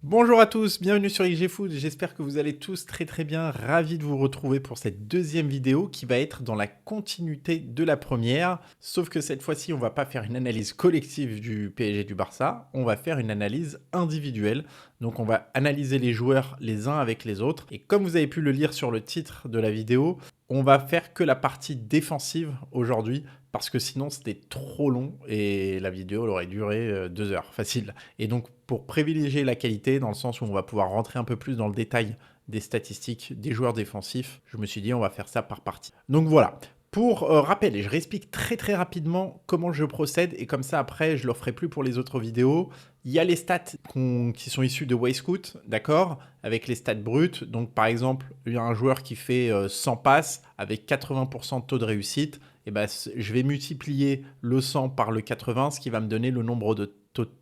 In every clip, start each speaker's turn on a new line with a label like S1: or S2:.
S1: Bonjour à tous, bienvenue sur XG Food, j'espère que vous allez tous très bien, ravi de vous retrouver pour cette deuxième vidéo qui va être dans la continuité de la première, sauf que cette fois-ci on va pas faire une analyse collective du PSG et du Barça, on va faire une analyse individuelle, donc on va analyser les joueurs les uns avec les autres, et comme vous avez pu le lire sur le titre de la vidéo, on va faire que la partie défensive aujourd'hui, parce que sinon c'était trop long et la vidéo elle aurait duré 2 heures, facile. Et donc, pour privilégier la qualité, dans le sens où on va pouvoir rentrer un peu plus dans le détail des statistiques des joueurs défensifs, je me suis dit on va faire ça par partie. Donc voilà. Pour rappel, et je réexplique très rapidement comment je procède, et comme ça après je ne le ferai plus pour les autres vidéos. Il y a les stats qui sont issus de Wayscout, d'accord, avec les stats brutes. Donc par exemple, il y a un joueur qui fait 100 passes avec 80% de taux de réussite. Et ben, je vais multiplier le 100 par le 80, ce qui va me donner le nombre de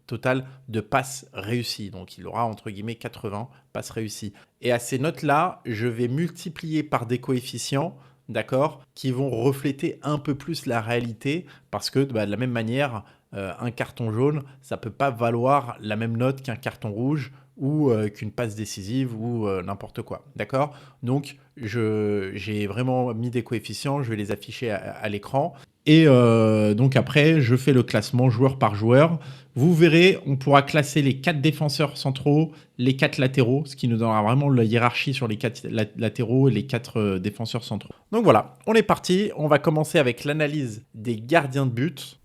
S1: total de passes réussies. Donc il aura entre guillemets 80 passes réussies. Et à ces notes-là, je vais multiplier par des coefficients, d'accord, qui vont refléter un peu plus la réalité, parce que de la même manière, un carton jaune, ça peut pas valoir la même note qu'un carton rouge ou qu'une passe décisive ou n'importe quoi, d'accord. Donc j'ai vraiment mis des coefficients, je vais les afficher à l'écran. Et donc après, je fais le classement joueur par joueur. Vous verrez, on pourra classer les 4 défenseurs centraux, les 4 latéraux, ce qui nous donnera vraiment la hiérarchie sur les 4 latéraux et les 4 défenseurs centraux. Donc voilà, on est parti. On va commencer avec l'analyse des gardiens de but.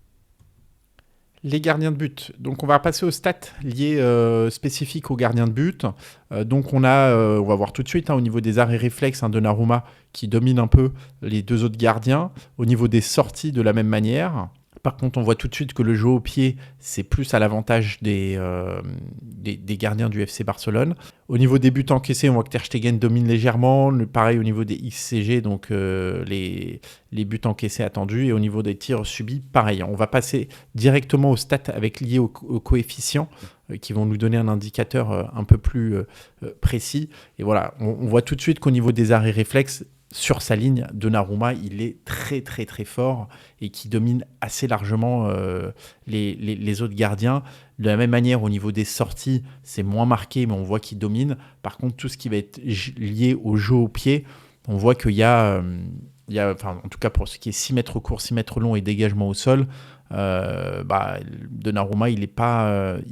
S1: Les gardiens de but. Donc on va passer aux stats liées spécifiques aux gardiens de but. Donc on va voir tout de suite au niveau des arrêts réflexes, Donnarumma qui domine un peu les deux autres gardiens. Au niveau des sorties de la même manière. Par contre, on voit tout de suite que le jeu au pied, c'est plus à l'avantage des gardiens du FC Barcelone. Au niveau des buts encaissés, on voit que Ter Stegen domine légèrement. Pareil au niveau des XCG, donc les buts encaissés attendus. Et au niveau des tirs subis, pareil. On va passer directement aux stats liés aux coefficients qui vont nous donner un indicateur un peu plus précis. Et voilà, on voit tout de suite qu'au niveau des arrêts réflexes, sur sa ligne, Donnarumma, il est très fort et qui domine assez largement les autres gardiens. De la même manière, au niveau des sorties, c'est moins marqué, mais on voit qu'il domine. Par contre, tout ce qui va être lié au jeu au pied, on voit qu'il y a, enfin, en tout cas pour ce qui est 6 mètres court, 6 mètres long et dégagement au sol, Donnarumma, il n'est pas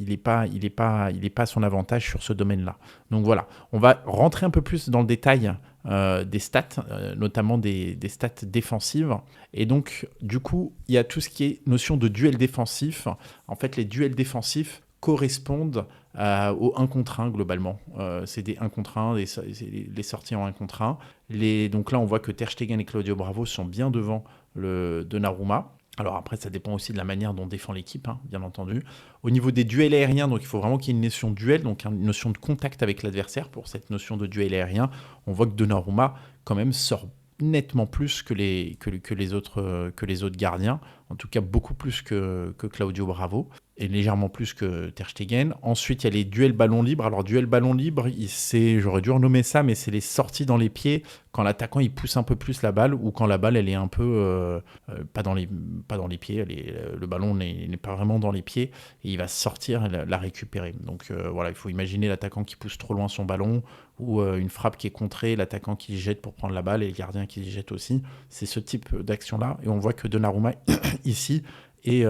S1: à son avantage sur ce domaine-là. Donc voilà, on va rentrer un peu plus dans le détail des stats, notamment des stats défensives. Et donc, du coup, il y a tout ce qui est notion de duel défensif. En fait, les duels défensifs correspondent au 1 contre 1 globalement. C'est des 1 contre 1, les sorties en 1 contre 1. Donc là, on voit que Ter Stegen et Claudio Bravo sont bien devant le Donnarumma. Alors après, ça dépend aussi de la manière dont défend l'équipe, bien entendu. Au niveau des duels aériens, donc il faut vraiment qu'il y ait une notion de duel, donc une notion de contact avec l'adversaire pour cette notion de duel aérien. On voit que Donnarumma, quand même, sort nettement plus que les autres gardiens, en tout cas beaucoup plus que Claudio Bravo, et légèrement plus que Ter Stegen. Ensuite, il y a les duels ballon libre. Alors, duel ballon libre, j'aurais dû renommer ça, mais c'est les sorties dans les pieds quand l'attaquant il pousse un peu plus la balle ou quand la balle elle est un peu pas dans les pieds, le ballon n'est pas vraiment dans les pieds et il va sortir et la récupérer. Donc voilà, il faut imaginer l'attaquant qui pousse trop loin son ballon ou une frappe qui est contrée, l'attaquant qui jette pour prendre la balle et le gardien qui jette aussi. C'est ce type d'action-là et on voit que Donnarumma ici est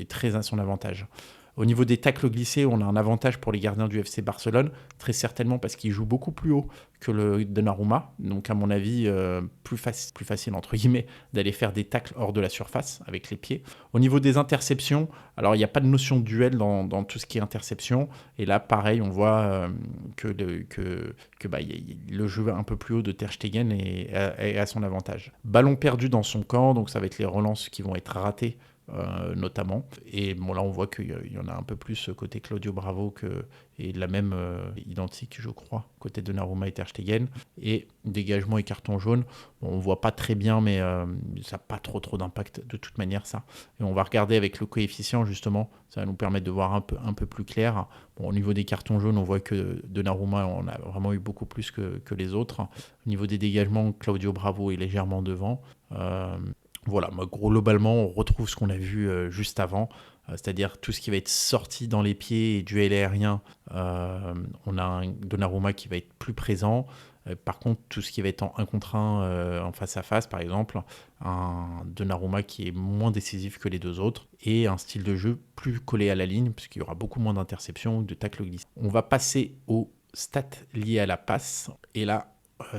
S1: très à son avantage. Au niveau des tacles glissés, on a un avantage pour les gardiens du FC Barcelone, très certainement parce qu'ils jouent beaucoup plus haut que le Donnarumma. Donc à mon avis, plus facile entre guillemets d'aller faire des tacles hors de la surface avec les pieds. Au niveau des interceptions, alors il n'y a pas de notion de duel dans tout ce qui est interception. Et là, pareil, on voit que le jeu un peu plus haut de Ter Stegen est à son avantage. Ballon perdu dans son camp, donc ça va être les relances qui vont être ratées. Notamment. Et bon, là, on voit qu'il y en a un peu plus côté Claudio Bravo et la même identique, je crois, côté de Donnarumma et Ter Stegen. Et dégagement et carton jaune, bon, on voit pas très bien, mais ça n'a pas trop d'impact de toute manière, ça. Et on va regarder avec le coefficient, justement, ça va nous permettre de voir un peu plus clair. Bon, au niveau des cartons jaunes, on voit que Donnarumma, on a vraiment eu beaucoup plus que les autres. Au niveau des dégagements, Claudio Bravo est légèrement devant. Voilà, globalement, on retrouve ce qu'on a vu juste avant, c'est-à-dire tout ce qui va être sorti dans les pieds et duel aérien. On a un Donnarumma qui va être plus présent. Par contre, tout ce qui va être en 1 contre 1 en face à face, par exemple, un Donnarumma qui est moins décisif que les deux autres et un style de jeu plus collé à la ligne, puisqu'il y aura beaucoup moins d'interceptions ou de tacles glissés. On va passer aux stats liées à la passe. Et là,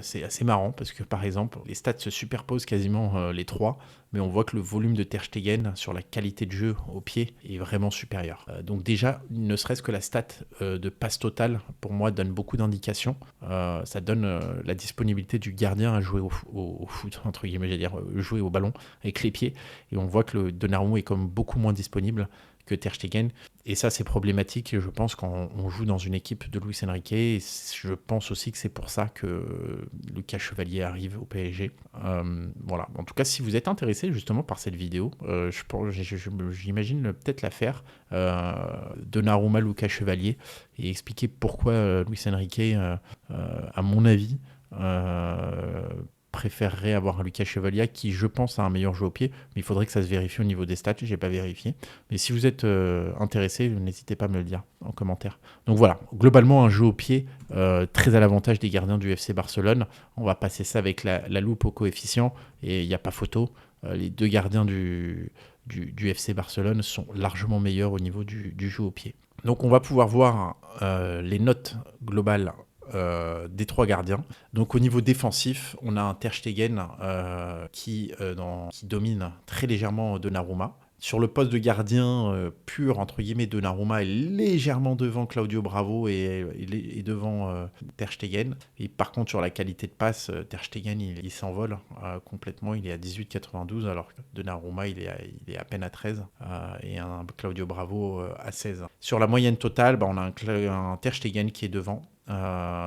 S1: c'est assez marrant parce que par exemple, les stats se superposent quasiment les trois, mais on voit que le volume de Ter Stegen sur la qualité de jeu au pied est vraiment supérieur. Donc déjà, ne serait-ce que la stat de passe totale, pour moi, donne beaucoup d'indications. Ça donne la disponibilité du gardien à jouer au foot, entre guillemets, j'allais dire, jouer au ballon avec les pieds. Et on voit que le Donnarumma est comme beaucoup moins disponible que Ter Stegen. Et ça, c'est problématique, je pense, quand on joue dans une équipe de Luis Enrique. Et je pense aussi que c'est pour ça que Lucas Chevalier arrive au PSG. Voilà. En tout cas, si vous êtes intéressé justement par cette vidéo, j'imagine peut-être la faire. Donnarumma, Lucas Chevalier, et expliquer pourquoi Luis Enrique, à mon avis, préférerais avoir un Lucas Chevalier qui, je pense, a un meilleur jeu au pied, mais il faudrait que ça se vérifie au niveau des stats, j'ai pas vérifié. Mais si vous êtes intéressé, n'hésitez pas à me le dire en commentaire. Donc voilà, globalement un jeu au pied très à l'avantage des gardiens du FC Barcelone. On va passer ça avec la loupe au coefficient, et il n'y a pas photo. Les deux gardiens du FC Barcelone sont largement meilleurs au niveau du jeu au pied. Donc on va pouvoir voir les notes globales des trois gardiens. Donc au niveau défensif, on a un Ter Stegen qui domine très légèrement Donnarumma. Sur le poste de gardien pur, entre guillemets, Donnarumma est légèrement devant Claudio Bravo et devant Ter Stegen. Et par contre, sur la qualité de passe, Ter Stegen, il s'envole complètement. Il est à 18,92 alors que Donnarumma, il est à peine à 13 et un Claudio Bravo à 16. Sur la moyenne totale, on a un Ter Stegen qui est devant.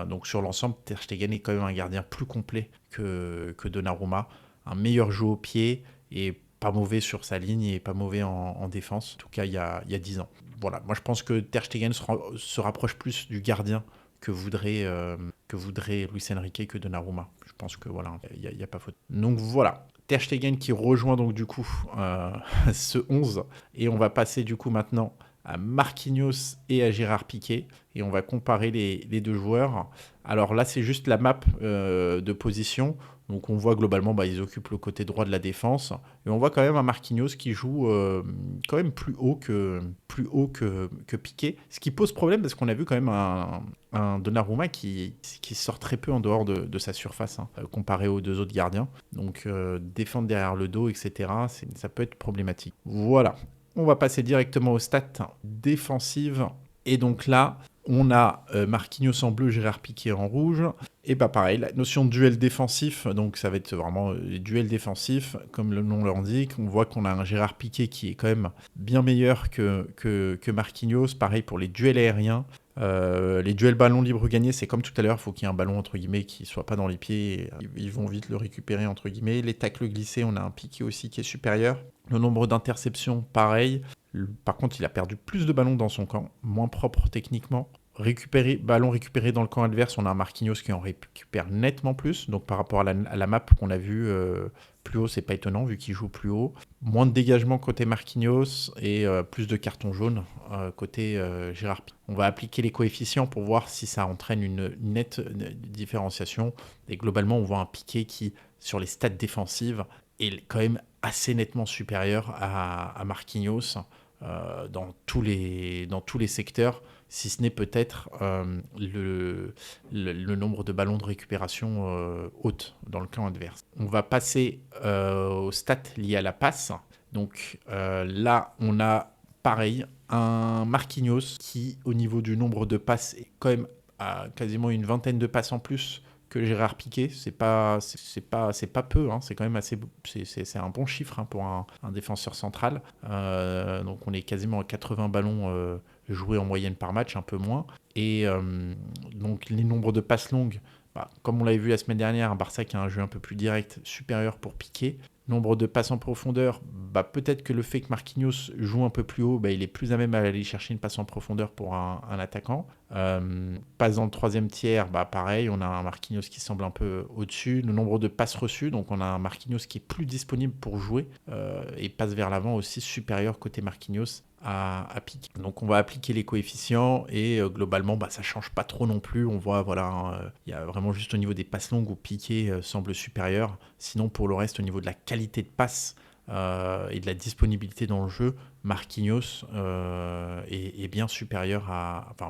S1: Donc sur l'ensemble, Ter Stegen est quand même un gardien plus complet que Donnarumma. Un meilleur jeu au pied et pas mauvais sur sa ligne et pas mauvais en défense, en tout cas il y a 10 ans. Voilà, moi je pense que Ter Stegen se rapproche plus du gardien que voudrait Luis Enrique que Donnarumma. Je pense que voilà, il n'y a pas faute. Donc voilà, Ter Stegen qui rejoint donc du coup ce 11, et on va passer du coup maintenant à Marquinhos et à Gérard Piqué, et on va comparer les deux joueurs. Alors là c'est juste la map de position. Donc on voit globalement, ils occupent le côté droit de la défense. Et on voit quand même un Marquinhos qui joue quand même plus haut que Piqué. Ce qui pose problème parce qu'on a vu quand même un Donnarumma qui sort très peu en dehors de sa surface, comparé aux deux autres gardiens. Donc défendre derrière le dos, etc., ça peut être problématique. Voilà. On va passer directement aux stats défensives. Et donc là, on a Marquinhos en bleu, Gérard Piqué en rouge. Et pareil, la notion de duel défensif, donc ça va être vraiment les duels défensifs, comme le nom l'indique. On voit qu'on a un Gérard Piqué qui est quand même bien meilleur que Marquinhos. Pareil pour les duels aériens. Les duels ballon libre gagnés, c'est comme tout à l'heure, il faut qu'il y ait un ballon entre guillemets qui soit pas dans les pieds, et ils vont vite le récupérer entre guillemets. Les tacles glissés, on a un Piqué aussi qui est supérieur. Le nombre d'interceptions, pareil. Par contre, il a perdu plus de ballons dans son camp, moins propre techniquement. Ballon récupéré dans le camp adverse, on a un Marquinhos qui en récupère nettement plus. Donc par rapport à la map qu'on a vue plus haut, c'est pas étonnant vu qu'il joue plus haut. Moins de dégagement côté Marquinhos et plus de cartons jaunes côté Gérard Piqué. On va appliquer les coefficients pour voir si ça entraîne une nette différenciation. Et globalement, on voit un Piqué qui, sur les stats défensives, est quand même assez nettement supérieur à Marquinhos dans tous les secteurs, si ce n'est peut-être le nombre de ballons de récupération haute dans le camp adverse. On va passer aux stats liées à la passe. Donc là, on a pareil, un Marquinhos qui, au niveau du nombre de passes, est quand même à quasiment une vingtaine de passes en plus que Gérard Piqué. C'est pas peu, c'est quand même assez, c'est un bon chiffre pour un défenseur central. Donc on est quasiment à 80 ballons joués en moyenne par match, un peu moins. Et donc les nombres de passes longues, Comme on l'avait vu la semaine dernière, un Barça qui a un jeu un peu plus direct, supérieur pour Piqué. Nombre de passes en profondeur, peut-être que le fait que Marquinhos joue un peu plus haut, il est plus à même à aller chercher une passe en profondeur pour un attaquant. Passe dans le troisième tiers, pareil, on a un Marquinhos qui semble un peu au-dessus. Le nombre de passes reçues, donc on a un Marquinhos qui est plus disponible pour jouer et passe vers l'avant aussi supérieur côté Marquinhos à Piqué. Donc on va appliquer les coefficients et globalement ça change pas trop non plus. On voit il y a vraiment juste au niveau des passes longues où Piqué semble supérieur. Sinon pour le reste au niveau de la qualité de passe et de la disponibilité dans le jeu, Marquinhos est bien supérieur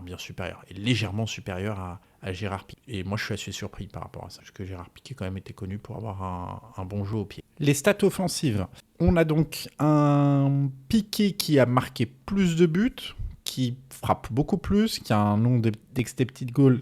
S1: est légèrement supérieur à Gérard Piqué. Et moi je suis assez surpris par rapport à ça, parce que Gérard Piqué quand même était connu pour avoir un bon jeu au pied. Les stats offensives. On a donc un Piqué qui a marqué plus de buts, qui frappe beaucoup plus, qui a un nombre d'expected goals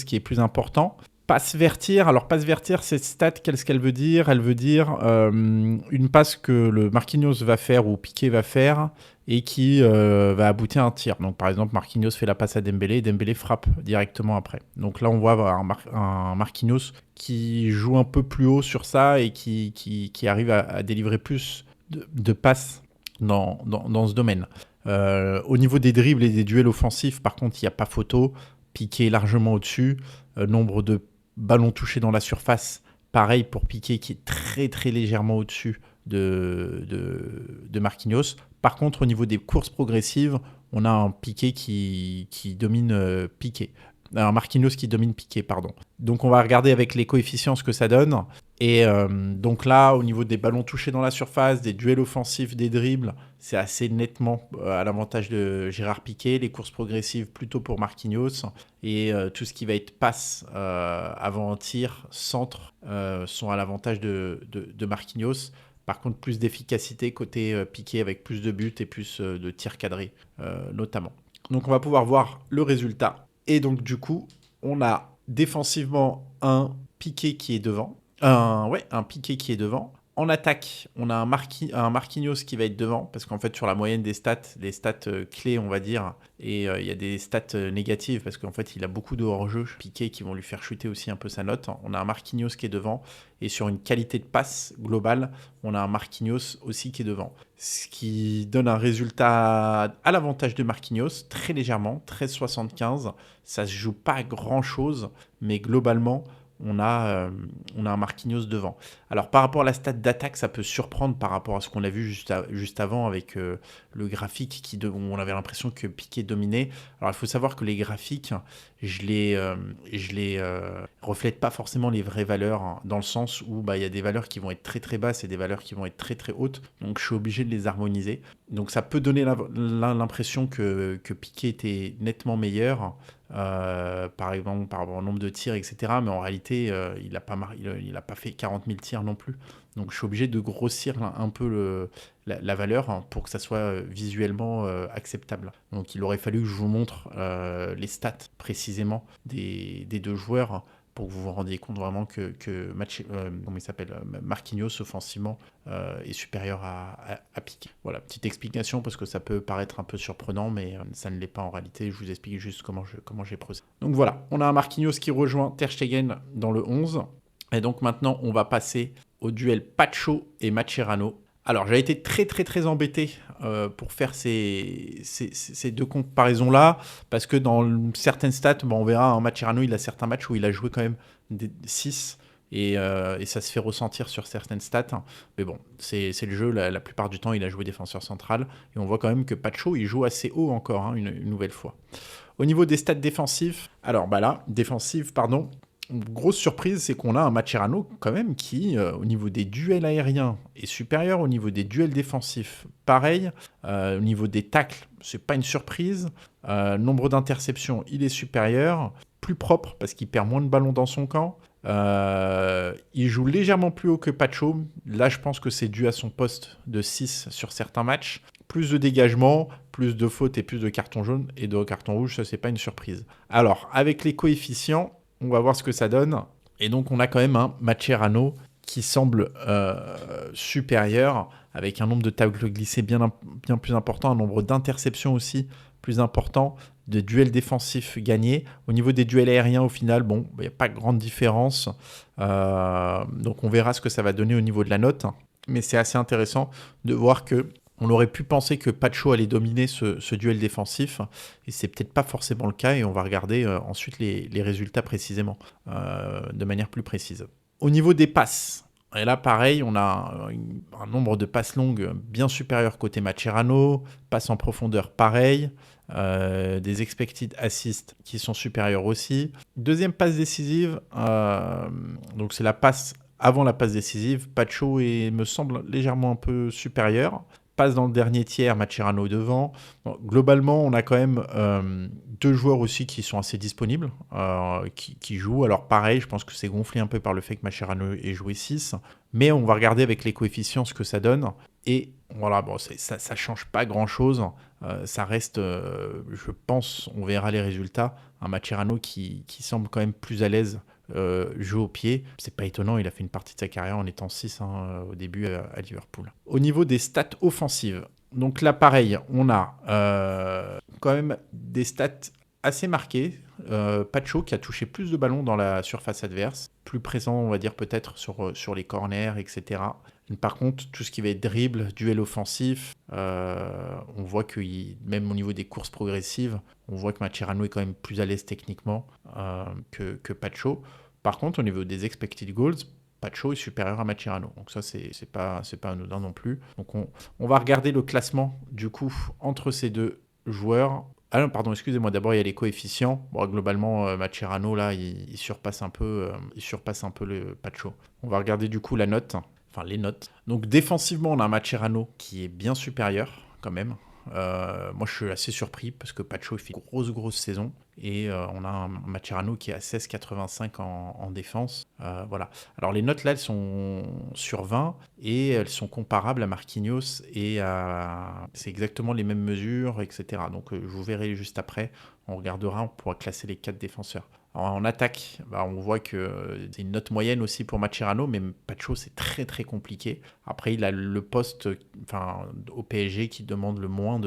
S1: qui est plus important. Passe vertir. Alors, passe vertir, cette stat, qu'est-ce qu'elle veut dire? Elle veut dire une passe que le Marquinhos va faire ou Piqué va faire et qui va aboutir à un tir. Donc, par exemple, Marquinhos fait la passe à Dembélé et Dembélé frappe directement après. Donc là, on voit un Marquinhos qui joue un peu plus haut sur ça et qui arrive à délivrer plus de passes dans ce domaine. Au niveau des dribbles et des duels offensifs, par contre, il n'y a pas photo. Piqué est largement au-dessus. Nombre de ballons touchés dans la surface, pareil pour Piqué qui est très très légèrement au-dessus de Marquinhos. Par contre, au niveau des courses progressives, on a un Piqué qui domine Piqué. Un Marquinhos qui domine Piqué, pardon. Donc on va regarder avec les coefficients ce que ça donne. Et donc là, au niveau des ballons touchés dans la surface, des duels offensifs, des dribbles, c'est assez nettement à l'avantage de Gérard Piqué. Les courses progressives plutôt pour Marquinhos. Et tout ce qui va être passe avant tir, centre, sont à l'avantage de Marquinhos. Par contre, plus d'efficacité côté Piqué avec plus de buts et plus de tirs cadrés, notamment. Donc on va pouvoir voir le résultat. Et donc du coup, on a défensivement un Piqué qui est devant. Un Piqué qui est devant. En attaque, on a un Marquinhos qui va être devant, parce qu'en fait, sur la moyenne des stats, les stats clés, on va dire, et il y a des stats négatives, parce qu'en fait, il a beaucoup de hors-jeu, Piqué, qui vont lui faire chuter aussi un peu sa note. On a un Marquinhos qui est devant, et sur une qualité de passe globale, on a un Marquinhos aussi qui est devant. Ce qui donne un résultat à l'avantage de Marquinhos, très légèrement, 13,75. Ça se joue pas à grand-chose, mais globalement, on a un Marquinhos devant. Alors par rapport à la stat d'attaque, ça peut surprendre par rapport à ce qu'on a vu juste avant avec le graphique où on avait l'impression que Piqué dominait. Alors il faut savoir que les graphiques, je les reflète pas forcément les vraies valeurs, hein, dans le sens où il y a des valeurs qui vont être très très basses et des valeurs qui vont être très très hautes. Donc je suis obligé de les harmoniser. Donc ça peut donner l'impression que Piqué était nettement meilleur. Par exemple par rapport au nombre de tirs, etc. Mais en réalité, il n'a pas fait 40 000 tirs non plus. Donc je suis obligé de grossir un peu la valeur, hein, pour que ça soit visuellement acceptable. Donc il aurait fallu que je vous montre les stats précisément des deux joueurs, pour que vous vous rendiez compte vraiment que Marquinhos offensivement est supérieur à Piqué. Voilà, petite explication parce que ça peut paraître un peu surprenant, mais ça ne l'est pas en réalité. Je vous explique juste comment j'ai procédé. Donc voilà, on a un Marquinhos qui rejoint Ter Stegen dans le 11. Et donc maintenant, on va passer au duel Pacho et Mascherano. Alors, j'ai été très très très embêté pour faire ces deux comparaisons-là, parce que dans certaines stats, on verra, un Mascherano, il a certains matchs où il a joué quand même 6, et ça se fait ressentir sur certaines stats. Mais bon, c'est le jeu, la plupart du temps, il a joué défenseur central, et on voit quand même que Pacho, il joue assez haut encore, hein, une nouvelle fois. Au niveau des stats défensifs, grosse surprise, c'est qu'on a un Mascherano quand même qui, au niveau des duels aériens, est supérieur. Au niveau des duels défensifs, pareil. Au niveau des tacles, c'est pas une surprise. Nombre d'interceptions, il est supérieur. Plus propre parce qu'il perd moins de ballons dans son camp. Il joue légèrement plus haut que Pacho. Là, je pense que c'est dû à son poste de 6 sur certains matchs. Plus de dégagement, plus de fautes et plus de cartons jaunes et de cartons rouges, ça c'est pas une surprise. Alors, avec les coefficients, on va voir ce que ça donne. Et donc, on a quand même un Mascherano qui semble supérieur, avec un nombre de tacles glissés bien plus important, un nombre d'interceptions aussi plus important, de duels défensifs gagnés. Au niveau des duels aériens, au final, bon, il n'y a pas grande différence. Donc on verra ce que ça va donner au niveau de la note. Mais c'est assez intéressant de voir que on aurait pu penser que Pacho allait dominer ce duel défensif, et c'est peut-être pas forcément le cas, et on va regarder ensuite les résultats précisément, de manière plus précise. Au niveau des passes, et là pareil, on a un nombre de passes longues bien supérieur côté Mascherano, passes en profondeur pareil, des expected assists qui sont supérieurs aussi. Deuxième passe décisive, donc c'est la passe avant la passe décisive, Pacho me semble légèrement un peu supérieur. Passe dans le dernier tiers, Mascherano devant. Bon, globalement, on a quand même deux joueurs aussi qui sont assez disponibles, qui jouent. Alors pareil, je pense que c'est gonflé un peu par le fait que Mascherano ait joué 6. Mais on va regarder avec les coefficients ce que ça donne. Et voilà, bon, ça ne change pas grand-chose. Ça reste, je pense, on verra les résultats, un Mascherano qui semble quand même plus à l'aise jeu au pied. C'est pas étonnant, il a fait une partie de sa carrière en étant 6 au début à Liverpool. Au niveau des stats offensives, donc là pareil, on a quand même des stats assez marquées. Pacho qui a touché plus de ballons dans la surface adverse, plus présent on va dire peut-être sur les corners, etc. Par contre, tout ce qui va être dribble, duel offensif, on voit que même au niveau des courses progressives, on voit que Mascherano est quand même plus à l'aise techniquement que Pacho. Par contre, au niveau des expected goals, Pacho est supérieur à Mascherano. Donc ça, c'est pas anodin non plus. Donc on va regarder le classement du coup entre ces deux joueurs. Ah non, pardon, excusez-moi. D'abord, il y a les coefficients. Bon, globalement, Mascherano, là, il surpasse un peu le Pacho. On va regarder du coup la note. Enfin, les notes. Donc, défensivement, on a un Mascherano qui est bien supérieur, quand même. Moi, je suis assez surpris parce que Pacho, il fait une grosse saison. Et on a un Mascherano qui est à 16,85 en défense. Voilà. Alors, les notes, là, elles sont sur 20 et elles sont comparables à Marquinhos et à... C'est exactement les mêmes mesures, etc. Donc, je vous verrai juste après. On regardera, on pourra classer les 4 défenseurs. Alors, en attaque, on voit que c'est une note moyenne aussi pour Mascherano, mais Pacho, c'est très compliqué. Après, il a le poste au PSG qui demande le moins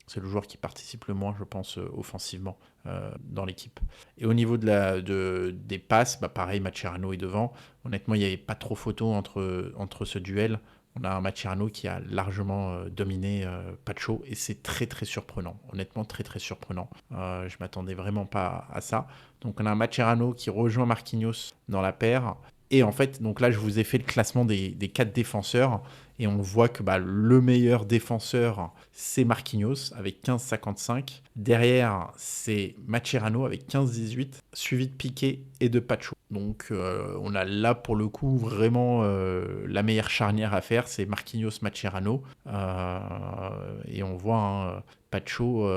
S1: c'est le joueur qui participe le moins, je pense, offensivement dans l'équipe. Et au niveau des passes, pareil, Mascherano est devant. Honnêtement, il n'y avait pas trop photo entre ce duel. On a un Mascherano qui a largement dominé Pacho et c'est très surprenant. Honnêtement, très surprenant. Je m'attendais vraiment pas à ça. Donc on a un Mascherano qui rejoint Marquinhos dans la paire. Et en fait, donc là, je vous ai fait le classement des 4 défenseurs. Et on voit que le meilleur défenseur, c'est Marquinhos avec 15,55. Derrière, c'est Mascherano avec 15,18, suivi de Piqué et de Pacho. Donc on a là pour le coup vraiment la meilleure charnière à faire, c'est Marquinhos-Mascherano. Et on voit Pacho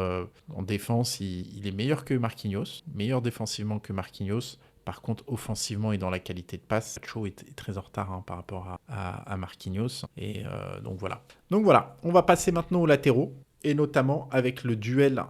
S1: en défense, il est meilleur que Marquinhos, meilleur défensivement que Marquinhos. Par contre, offensivement et dans la qualité de passe, Pacho est très en retard par rapport à Marquinhos. Et donc voilà, on va passer maintenant aux latéraux, et notamment avec le duel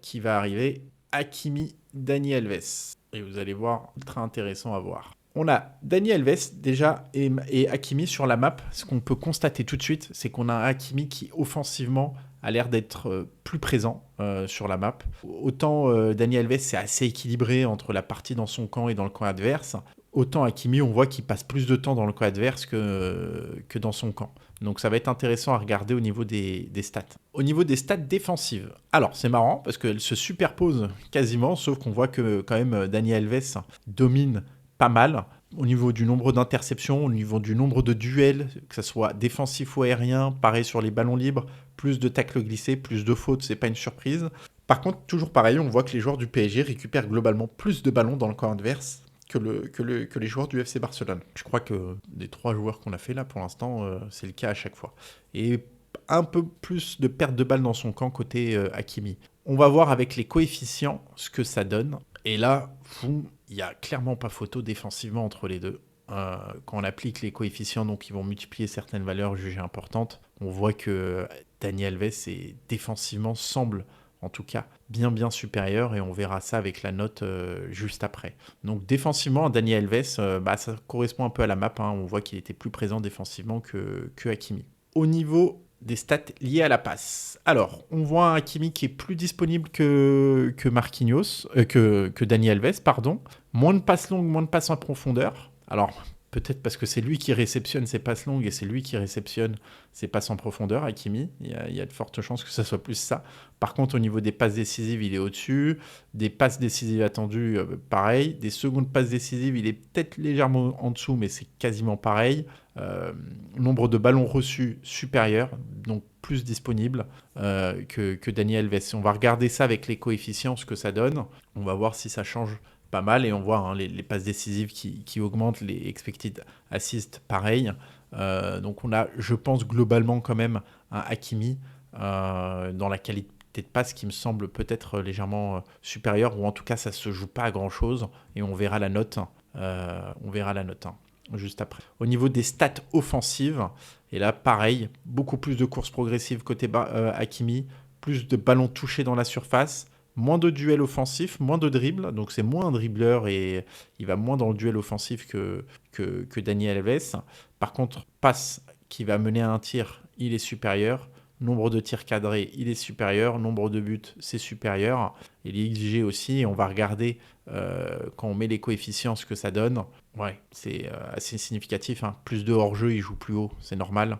S1: qui va arriver, Hakimi-Dani Alves. Et vous allez voir, très intéressant à voir. On a Dani Alves déjà et Hakimi sur la map. Ce qu'on peut constater tout de suite, c'est qu'on a un Hakimi qui offensivement a l'air d'être plus présent sur la map. Autant Dani Alves, c'est assez équilibré entre la partie dans son camp et dans le camp adverse. Autant Hakimi, on voit qu'il passe plus de temps dans le camp adverse que dans son camp. Donc ça va être intéressant à regarder au niveau des stats. Au niveau des stats défensives, alors c'est marrant parce qu'elles se superposent quasiment, sauf qu'on voit que quand même Dani Alves domine pas mal au niveau du nombre d'interceptions, au niveau du nombre de duels, que ce soit défensif ou aérien, pareil sur les ballons libres, plus de tacles glissés, plus de fautes, c'est pas une surprise. Par contre, toujours pareil, on voit que les joueurs du PSG récupèrent globalement plus de ballons dans le camp adverse que les joueurs du FC Barcelone. Je crois que des 3 joueurs qu'on a fait là, pour l'instant, c'est le cas à chaque fois. Et un peu plus de perte de balles dans son camp côté Hakimi. On va voir avec les coefficients ce que ça donne. Et là, il n'y a clairement pas photo défensivement entre les deux. Quand on applique les coefficients, donc ils vont multiplier certaines valeurs jugées importantes, on voit que Dani Alves est défensivement semble en tout cas bien supérieur, et on verra ça avec la note juste après. Donc défensivement, Dani Alves, ça correspond un peu à la map, on voit qu'il était plus présent défensivement que Hakimi. Au niveau des stats liées à la passe. Alors, on voit un Hakimi qui est plus disponible que Marquinhos, que Dani Alves, pardon. Moins de passes longues, moins de passes en profondeur. Alors, peut-être parce que c'est lui qui réceptionne ses passes longues et c'est lui qui réceptionne ses passes en profondeur, Hakimi. Il y a de fortes chances que ça soit plus ça. Par contre, au niveau des passes décisives, il est au-dessus. Des passes décisives attendues, pareil. Des secondes passes décisives, il est peut-être légèrement en dessous, mais c'est quasiment pareil. Nombre de ballons reçus supérieur, donc plus disponible que Dani Alves. On va regarder ça avec les coefficients, ce que ça donne. On va voir si ça change pas mal et on voit hein, les passes décisives qui augmentent, les expected assists pareil. Donc on a, je pense, globalement quand même un Hakimi dans la qualité de passe qui me semble peut-être légèrement supérieure, ou en tout cas ça se joue pas à grand chose et on verra la note. Juste après. Au niveau des stats offensives, et là pareil, beaucoup plus de courses progressives côté Hakimi, plus de ballons touchés dans la surface, moins de duels offensifs, moins de dribbles, donc c'est moins un dribbleur et il va moins dans le duel offensif que Dani Alves. Par contre, passe qui va mener à un tir, il est supérieur. Nombre de tirs cadrés, il est supérieur. Nombre de buts, c'est supérieur. Et les XG aussi, on va regarder quand on met les coefficients ce que ça donne. Ouais, c'est assez significatif. Hein. Plus de hors-jeu, il joue plus haut, c'est normal.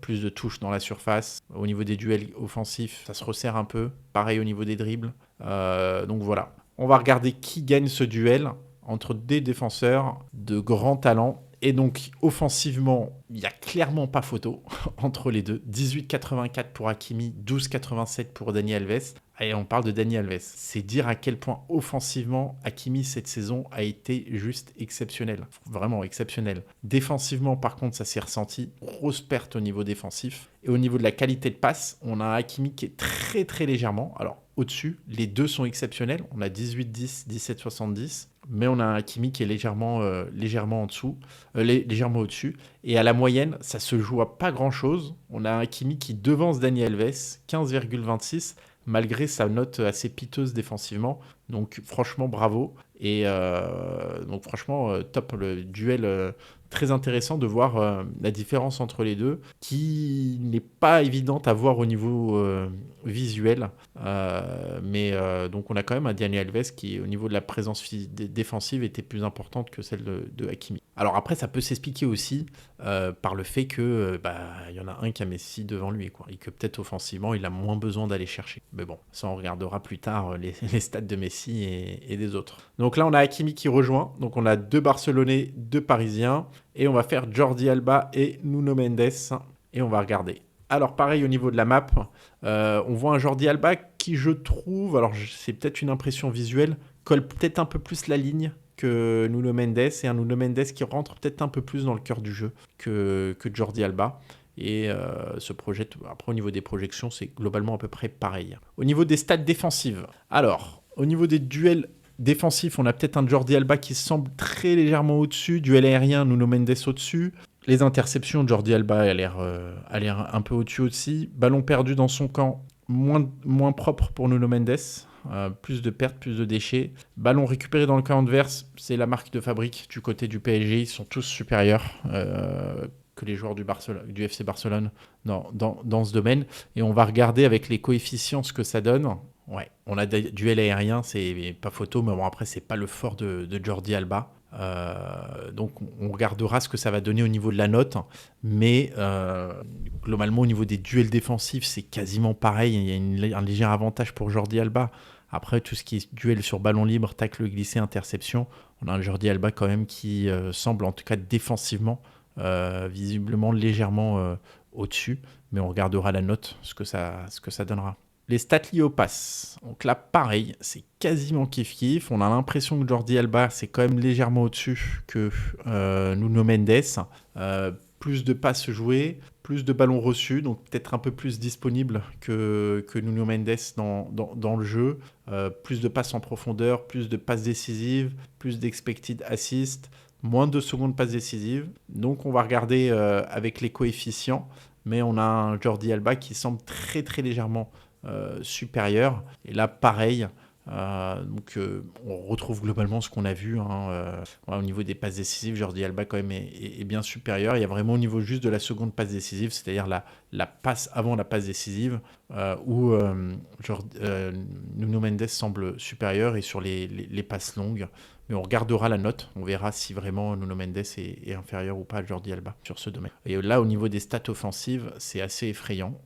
S1: Plus de touches dans la surface. Au niveau des duels offensifs, ça se resserre un peu. Pareil au niveau des dribbles. Donc voilà. On va regarder qui gagne ce duel entre des défenseurs de grand talent. Et donc, offensivement, il n'y a clairement pas photo entre les deux. 18,84 pour Hakimi, 12,87 pour Dani Alves. Et on parle de Dani Alves. C'est dire à quel point, offensivement, Hakimi, cette saison, a été juste exceptionnel. Vraiment exceptionnel. Défensivement, par contre, ça s'est ressenti. Grosse perte au niveau défensif. Et au niveau de la qualité de passe, on a un Hakimi qui est très, très légèrement. Alors, au-dessus, les deux sont exceptionnels. On a 18-10, 17-70. Mais on a un Hakimi qui est légèrement en dessous, légèrement au-dessus. Et à la moyenne, ça se joue à pas grand-chose. On a un Hakimi qui devance Dani Alves, 15,26, malgré sa note assez piteuse défensivement. Donc franchement, bravo. Et donc franchement, top. Le duel très intéressant de voir la différence entre les deux, qui n'est pas évidente à voir au niveau visuel. Donc on a quand même un Dani Alves qui, au niveau de la présence défensive, était plus importante que celle de Hakimi. Alors après, ça peut s'expliquer aussi par le fait que y en a un qui a Messi devant lui, quoi, et que peut-être offensivement, il a moins besoin d'aller chercher. Mais bon, ça on regardera plus tard les stats de Messi et des autres. Donc là, on a Hakimi qui rejoint. Donc on a 2 Barcelonais, 2 Parisiens. Et on va faire Jordi Alba et Nuno Mendes. Et on va regarder. Alors pareil au niveau de la map, on voit un Jordi Alba qui, je trouve, alors c'est peut-être une impression visuelle, colle peut-être un peu plus la ligne que Nuno Mendes, et un Nuno Mendes qui rentre peut-être un peu plus dans le cœur du jeu que Jordi Alba. Et se projette, après au niveau des projections, c'est globalement à peu près pareil. Au niveau des stats défensives, alors au niveau des duels défensifs, on a peut-être un Jordi Alba qui semble très légèrement au-dessus, duel aérien, Nuno Mendes au-dessus. Les interceptions, Jordi Alba a l'air un peu au-dessus aussi. Ballon perdu dans son camp, moins propre pour Nuno Mendes. Plus de pertes, plus de déchets. Ballon récupéré dans le camp adverse, c'est la marque de fabrique du côté du PSG. Ils sont tous supérieurs que les joueurs du FC Barcelone dans ce domaine. Et on va regarder avec les coefficients ce que ça donne. Ouais, on a des duels aériens, c'est pas photo, mais bon, après, c'est pas le fort de Jordi Alba. Donc on regardera ce que ça va donner au niveau de la note, mais globalement au niveau des duels défensifs c'est quasiment pareil, il y a un léger avantage pour Jordi Alba. Après tout ce qui est duel sur ballon libre, tacle glissé, interception, on a un Jordi Alba quand même qui semble en tout cas défensivement visiblement légèrement au-dessus, mais on regardera la note, ce que ça donnera. Les stats liés aux passes. Donc là, pareil, c'est quasiment kiff-kiff. On a l'impression que Jordi Alba, c'est quand même légèrement au-dessus que Nuno Mendes. Plus de passes jouées, plus de ballons reçus, donc peut-être un peu plus disponible que Nuno Mendes dans le jeu. Plus de passes en profondeur, plus de passes décisives, plus d'expected assists, moins de secondes passes décisives. Donc on va regarder avec les coefficients, mais on a un Jordi Alba qui semble très très légèrement supérieur. Et là, pareil, On retrouve globalement ce qu'on a vu, hein, voilà, au niveau des passes décisives, Jordi Alba quand même est bien supérieur. Il y a vraiment au niveau juste de la seconde passe décisive, c'est-à-dire la passe avant la passe décisive, où Nuno Mendes semble supérieur, et sur les passes longues. Mais on regardera la note, on verra si vraiment Nuno Mendes est inférieur ou pas à Jordi Alba sur ce domaine. Et là, au niveau des stats offensives, c'est assez effrayant.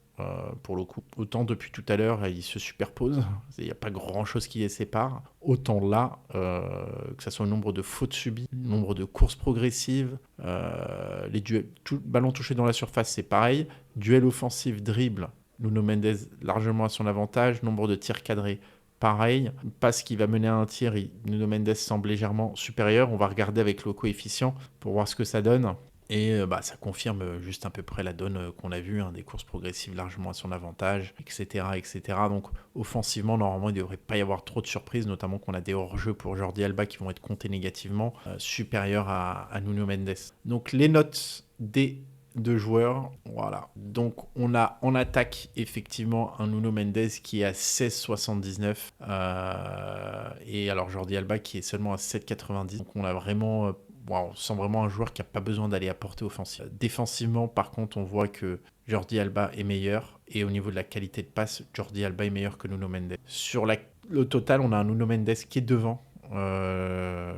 S1: Pour le coup. Autant depuis tout à l'heure, ils se superposent, il n'y a pas grand-chose qui les sépare. Autant là, que ce soit le nombre de fautes subies, le nombre de courses progressives, les duels, ballon touché dans la surface, c'est pareil. Duel offensif, dribble, Nuno Mendes largement à son avantage. Nombre de tirs cadrés, pareil. Passe qui va mener à un tir, Nuno Mendes semble légèrement supérieur. On va regarder avec le coefficient pour voir ce que ça donne. Et ça confirme juste à peu près la donne qu'on a vue, hein, des courses progressives largement à son avantage, etc. etc. Donc offensivement, normalement, il ne devrait pas y avoir trop de surprises, notamment qu'on a des hors-jeux pour Jordi Alba qui vont être comptés négativement, supérieurs à Nuno Mendes. Donc les notes des deux joueurs, voilà. Donc on a en attaque effectivement un Nuno Mendes qui est à 16,79, et alors Jordi Alba qui est seulement à 7,90. Donc on a vraiment... on sent vraiment un joueur qui n'a pas besoin d'aller apporter offensif. Défensivement, par contre, on voit que Jordi Alba est meilleur. Et au niveau de la qualité de passe, Jordi Alba est meilleur que Nuno Mendes. Sur le total, on a un Nuno Mendes qui est devant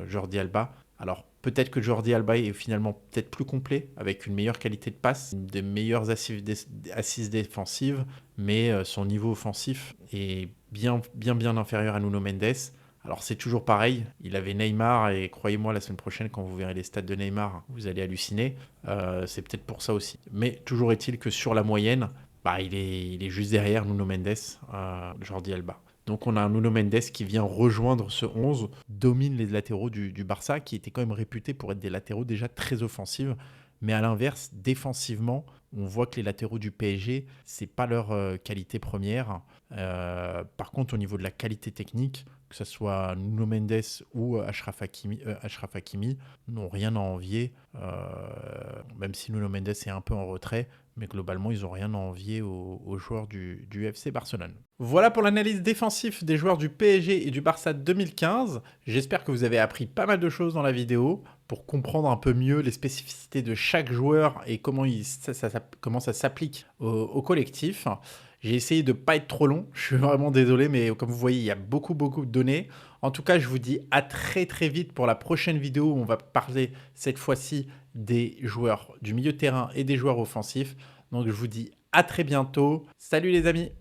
S1: Jordi Alba. Alors, peut-être que Jordi Alba est finalement peut-être plus complet, avec une meilleure qualité de passe, des meilleures assises défensives, mais son niveau offensif est bien inférieur à Nuno Mendes. Alors c'est toujours pareil, il avait Neymar, et croyez-moi, la semaine prochaine, quand vous verrez les stats de Neymar, vous allez halluciner. C'est peut-être pour ça aussi. Mais toujours est-il que sur la moyenne, il est juste derrière Nuno Mendes, Jordi Alba. Donc on a un Nuno Mendes qui vient rejoindre ce 11, domine les latéraux du Barça, qui étaient quand même réputés pour être des latéraux déjà très offensifs. Mais à l'inverse, défensivement, on voit que les latéraux du PSG, c'est pas leur qualité première. Par contre, au niveau de la qualité technique, que ce soit Nuno Mendes ou Achraf Hakimi, n'ont rien à envier, même si Nuno Mendes est un peu en retrait, mais globalement, ils n'ont rien à envier aux joueurs du FC Barcelone. Voilà pour l'analyse défensive des joueurs du PSG et du Barça 2015. J'espère que vous avez appris pas mal de choses dans la vidéo pour comprendre un peu mieux les spécificités de chaque joueur et comment ça s'applique au collectif. J'ai essayé de ne pas être trop long, je suis vraiment désolé, mais comme vous voyez, il y a beaucoup de données. En tout cas, je vous dis à très vite pour la prochaine vidéo où on va parler cette fois-ci des joueurs du milieu de terrain et des joueurs offensifs. Donc je vous dis à très bientôt. Salut les amis!